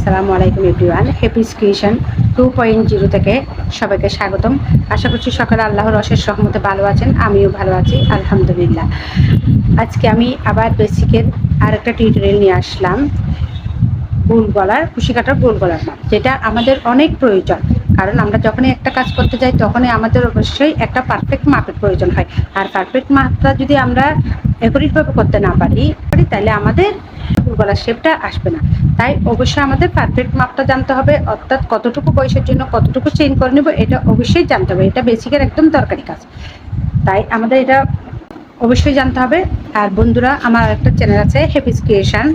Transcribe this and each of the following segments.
আসসালামু আলাইকুম everyone. Happy's creation 2.0 থেকে সবাইকে স্বাগতম। আশা করছি সকালে আল্লাহর অশেষ রহমতে ভালো আছেন, আমিও ভালো আছি আলহামদুলিল্লাহ। আজকে আমি আবার বেসিকের আরেকটা টিউটোরিয়াল নিয়ে আসলাম, গোল গলার কুশি কাটার গোল গলার মাপ, যেটা আমাদের অনেক প্রয়োজন। কারণ আমরা যখনই একটা কাজ করতে যাই তখনই আমাদের অবশ্যই একটা পারফেক্ট মাপের প্রয়োজন হয়। আর পারফেক্ট মাপটা যদি আমরা একরিভাবে করতে না পারি তাহলে আমাদের গোল গলার শেপটা আসবে না। তাই অবশ্যই আমাদের পারফেক্ট মাপটা জানতে হবে, অর্থাৎ কতটুকু বয়সের জন্য কতটুকু চেইন করে নেব এটা অবশ্যই জানতে হবে। এটা বেসিকের একদম দরকারি কাজ, তাই আমাদের এটা অবশ্যই জানতে হবে। আর বন্ধুরা, আমার একটা চ্যানেল আছে হ্যাপিস ক্রিয়েশন,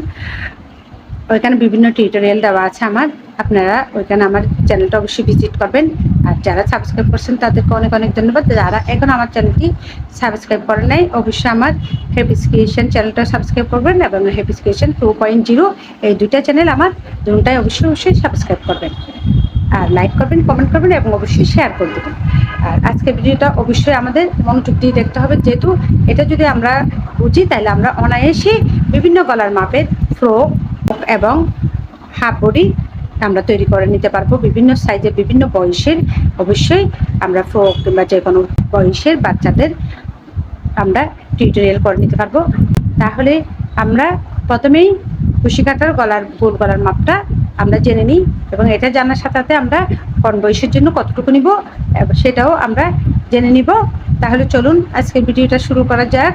ওইখানে বিভিন্ন টিউটোরিয়াল দেওয়া আছে আমার, আপনারা ওইখানে আমার চ্যানেলটা অবশ্যই ভিজিট করবেন। আর যারা সাবস্ক্রাইব করছেন তাদেরকে অনেক অনেক ধন্যবাদ। যারা এখন আমার চ্যানেলটি সাবস্ক্রাইব করেন নাই অবশ্যই আমার হ্যাপিস ক্রিয়েশন চ্যানেলটা সাবস্ক্রাইব করবেন, এবং হ্যাপিস ক্রিয়েশন 2.0 এই দুইটা চ্যানেল আমার দুটাই অবশ্যই সাবস্ক্রাইব করবেন। আর লাইক করবেন, কমেন্ট করবেন এবং অবশ্যই শেয়ার করে দেবেন। আর আজকের ভিডিওটা অবশ্যই আমাদের মনোযোগ দিয়ে দেখতে হবে, যেহেতু এটা যদি আমরা বুঝি তাহলে আমরা অনায়াসে বিভিন্ন গলার মাপের ফ্রক এবং হাফ বডি আমরা তৈরি করে নিতে পারবো। বিভিন্ন সাইজের বিভিন্ন বয়সের অবশ্যই আমরা ফ্রক কিংবা যে কোনো বয়সের বাচ্চাদের আমরা টিউটোরিয়াল করে নিতে পারবো। তাহলে আমরা প্রথমেই কুশি কাটার গলার গোল গলার মাপটা আমরা জেনে নিই, এবং এটা জানার সাথে সাথে আমরা কোন বয়সের জন্য কতটুকু নিব সেটাও আমরা জেনে নিব। তাহলে চলুন আজকের ভিডিওটা শুরু করা যাক।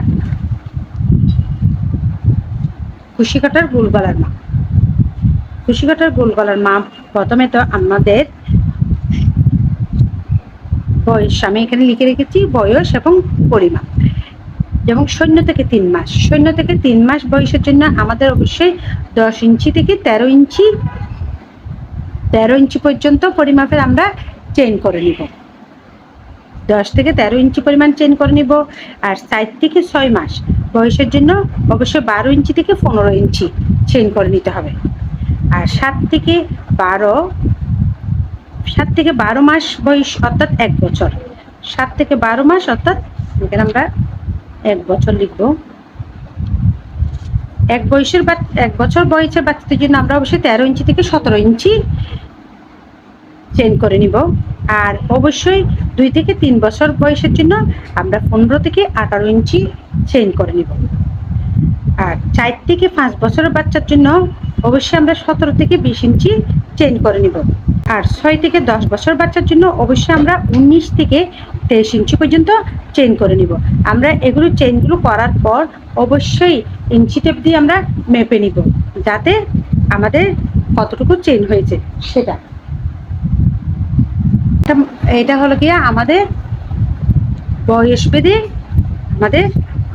কুশি কাটার গোল গলার মাপ। কুশি কাটার গোল গলার মাপ প্রথমে তো আমাদের বয়স, আমি এখানে লিখে রেখেছি বয়স এবং পরিমাপ। যেমন 0 থেকে 3 মাস, 0 থেকে 3 মাস বয়সের জন্য আমাদের অবশ্যই 10 ইঞ্চি থেকে 13 ইঞ্চি পর্যন্ত পরিমাপের আমরা চেইন করে নিব। 10 থেকে 13 ইঞ্চি পরিমাণ চেইন করে নিব। আর 4 থেকে 6 মাস বয়সের জন্য অবশ্যই 12 ইঞ্চি থেকে 15 ইঞ্চি চেইন করে নিতে হবে। আর 7 থেকে 12 মাস বয়স অর্থাৎ 1 বছর, 7 থেকে 12 মাস অর্থাৎ এখানে আমরা 1 বছর লিখব। 1 বছর বয়সের বাচ্চাদের জন্য আমরা অবশ্যই 13 ইঞ্চি থেকে 17 ইঞ্চি চেইন করে নিব। আর অবশ্যই 2 থেকে 3 বছর বয়সের জন্য আমরা 15 থেকে 18 ইঞ্চি চেইন করে নিব। আর 4 থেকে 5 বছরের বাচ্চার জন্য অবশ্যই আমরা 17 থেকে 20 ইঞ্চি চেইন করে নিব। আর 6 থেকে 10 বছর বাচ্চার জন্য অবশ্যই আমরা 19 থেকে 23 ইঞ্চি পর্যন্ত চেইন করে নিব। আমরা এগুলো চেইনগুলো করার পর অবশ্যই ইঞ্চি টেপ দিয়ে আমরা মেপে নিব, যাতে আমাদের কতটুকু চেইন হয়েছে সেটা। এটা হলো গিয়ে আমাদের বয়স ভেদে আমাদের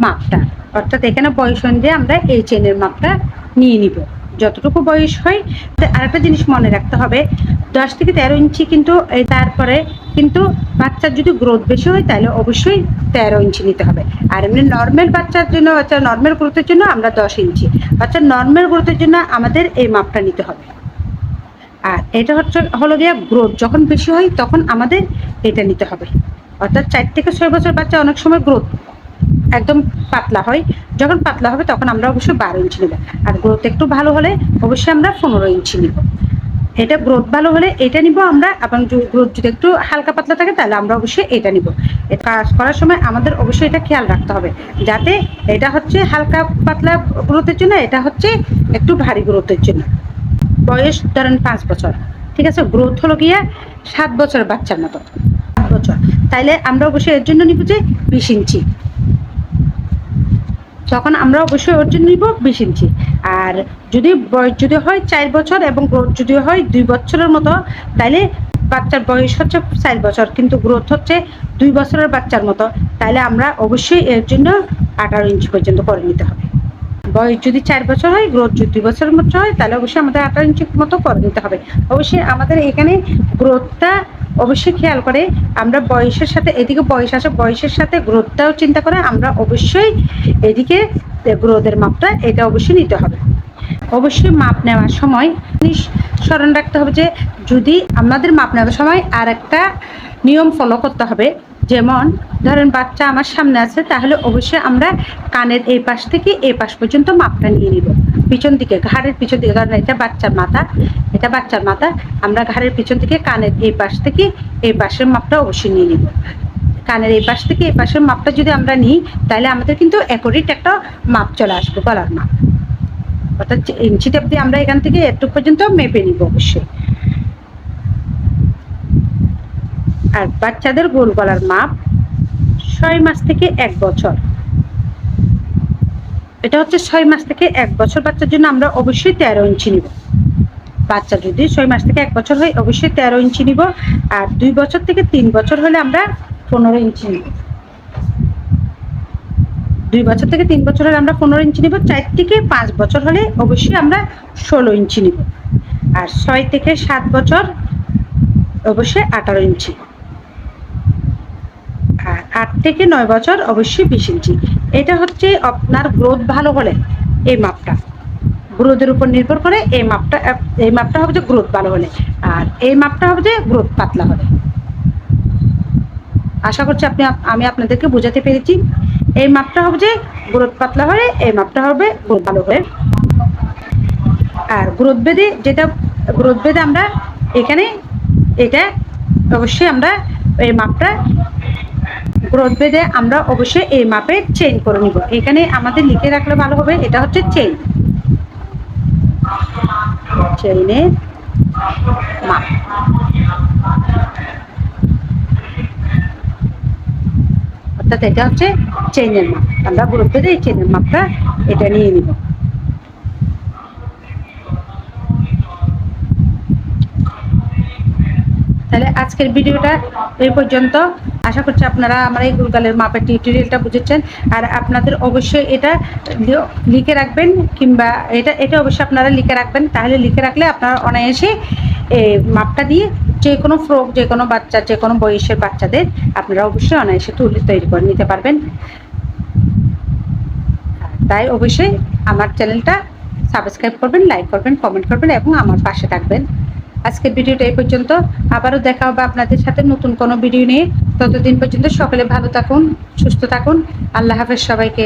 মাপটা, অর্থাৎ এখানে বয়স অনুযায়ী আমরা এই চেইনের মাপটা নিয়ে নিব যতটুকু বয়স হয়। আরেকটা জিনিস মনে রাখতে হবে, 10 থেকে 13 ইঞ্চি কিন্তু তারপরে কিন্তু বাচ্চার যদি গ্রোথ বেশি হয় তাহলে অবশ্যই 13 ইঞ্চি নিতে হবে। আর এমনি নর্মাল বাচ্চার জন্য, বাচ্চার নর্মাল গ্রোথের জন্য আমরা 10 ইঞ্চি, বাচ্চার নর্মাল গ্রোথের জন্য আমাদের এই মাপটা নিতে হবে। আর এটা হলো গিয়ে গ্রোথ যখন বেশি হয় তখন আমাদের এটা নিতে হবে, অর্থাৎ 4 থেকে 6 বছর বাচ্চা অনেক সময় গ্রোথ একদম পাতলা হয়, যখন পাতলা হবে তখন আমরা অবশ্যই 12 ইঞ্চি নেব। আর গ্রোথ একটু ভালো হলে অবশ্যই আমরা 15 ইঞ্চি নিব। এটা গ্রোথ ভালো হলে এটা নিব আমরা, এবং গ্রোথ যদি একটু হালকা পাতলা থাকে তাহলে আমরা অবশ্যই এটা নিব। এটা কাজ করার সময় আমাদের অবশ্যই এটা খেয়াল রাখতে হবে, যাতে এটা হচ্ছে হালকা পাতলা গ্রোথের জন্য, এটা হচ্ছে একটু ভারী গ্রোথের জন্য। বয়স ধরেন 5 বছর, ঠিক আছে, গ্রোথ হলো গিয়ে 7 বছরের বাচ্চার মতো, 7 বছর, তাইলে আমরা অবশ্যই এর জন্য নিব যে 20 ইঞ্চি, তখন আমরা অবশ্যই ওর জন্য নিব 20 ইঞ্চি। আর যদি বয়স যদি হয় 4 বছর এবং গ্রোথ যদি হয় 2 বছরের মতো, তাইলে বাচ্চার বয়স হচ্ছে 4 বছর কিন্তু গ্রোথ হচ্ছে 2 বছরের বাচ্চার মতো, তাইলে আমরা অবশ্যই এর জন্য 18 ইঞ্চি পর্যন্ত করে নিতে হবে। বয়স যদি 4 বছর হয়, গ্রোথ যদি 2 বছরের মতো হয়, তাহলে অবশ্যই আমাদের 18 ইঞ্চি মতো করে নিতে হবে। অবশ্যই আমাদের এখানে গ্রোথটা অবশ্যই খেয়াল করে আমরা বয়সের সাথে, এদিকে বয়স আসে, বয়সের সাথে গ্রোথটাও চিন্তা করে আমরা অবশ্যই এদিকে গ্রোথের মাপটা এটা অবশ্যই নিতে হবে। অবশ্যই মাপ নেওয়ার সময় স্মরণ রাখতে হবে যে যদি আমাদের মাপ নেওয়ার সময় আর একটা নিয়ম ফলো করতে হবে, যেমন ধরেন বাচ্চা আমার সামনে আছে, তাহলে অবশ্যই আমরা কানের এই পাশ থেকে এই পাশ পর্যন্ত মাপটা নিয়ে নিব। পিছন দিকে, ঘাড়ের পিছন দিকে, ধরেন এটা বাচ্চার মাথা, এটা বাচ্চার মাথা, আমরা ঘাড়ের পিছন থেকে কানের এই পাশ থেকে এই পাশের মাপটা অবশ্যই নিয়ে নিব। কানের এই পাশ থেকে এই পাশের মাপটা যদি আমরা নিই, তাহলে আমাদের কিন্তু অ্যাকুরেট একটা মাপ চলে আসবে, গলার মাপ। অর্থাৎ ইঞ্চি টেপ দিয়ে আমরা এখান থেকে একটু পর্যন্ত মেপে নিব অবশ্যই। আর বাচ্চাদের গোল গলার মাপ 6 মাস থেকে 1 বছর। এটা হচ্ছে 6 মাস থেকে 1 বছর বাচ্চার জন্য আমরা অবশ্যই 13 ইঞ্চি নিব। বাচ্চা যদি 6 মাস থেকে 1 বছর হয় অবশ্যই 13 ইঞ্চি নিব। আর 2 বছর থেকে 3 বছর হলে আমরা 15 ইঞ্চি নিব। 2 বছর থেকে 3 বছর হলে আমরা 15 ইঞ্চি নিব। 4 থেকে 5 বছর হলে অবশ্যই আমরা 16 ইঞ্চি নিব। আর 6 থেকে 7 বছর অবশ্যই 18 ইঞ্চি। আর 8 থেকে 9 বছর অবশ্যই 20 ইঞ্চি। এটা হচ্ছে আপনার গ্রোথ ভালো হলে এই মাপটা, গ্রোথের উপর নির্ভর করে এই মাপটা হবে যে গ্রোথ ভালো হলে, আর এই মাপটা হবে যে গ্রোথ পাতলা হলে। আশা করছি আমি আপনাদেরকে বোঝাতে পেরেছি। এই মাপটা হবে যে গ্রোথ পাতলা হলে, এই মাপটা হবে গ্রোথ ভালো হলে। আর গ্রোথ বেদে আমরা এখানে এটা অবশ্যই আমরা এই মাপটা গ্রোথ বেদে আমরা অবশ্যই এই মাপে চেঞ্জ করে নিব। এখানে আমাদের লিখে রাখলে ভালো হবে, এটা হচ্ছে চেইনের মাপ। অর্থাৎ এটা হচ্ছে চেইনের মাপ। আমরা গ্রোথ বেদে এই চেইনের মাপটা এটা নিয়ে নিব। তাহলে আজকের ভিডিওটা এই পর্যন্ত। আশা করছি আপনারা আমার এই গোলগালের মাপের টিউটোরিয়ালটা বুঝেছেন। আর আপনাদের অবশ্যই এটা লিখে রাখবেন, কিংবা এটা অবশ্যই আপনারা লিখে রাখবেন। তাহলে লিখে রাখলে আপনারা অনায়াসে এই মাপটা দিয়ে যে কোনো ফ্রক, যে কোনো বাচ্চা, যে কোনো বয়সের বাচ্চাদের আপনারা অবশ্যই অনায়াসে তৈরি করে নিতে পারবেন। তাই অবশ্যই আমার চ্যানেলটা সাবস্ক্রাইব করবেন, লাইক করবেন, কমেন্ট করবেন এবং আমার পাশে থাকবেন। আজকের ভিডিওটা এই পর্যন্ত। আবারও দেখা হবে আপনাদের সাথে নতুন কোনো ভিডিও নিয়ে। ততদিন পর্যন্ত সকলে ভালো থাকুন, সুস্থ থাকুন। আল্লাহ হাফেজ সবাইকে।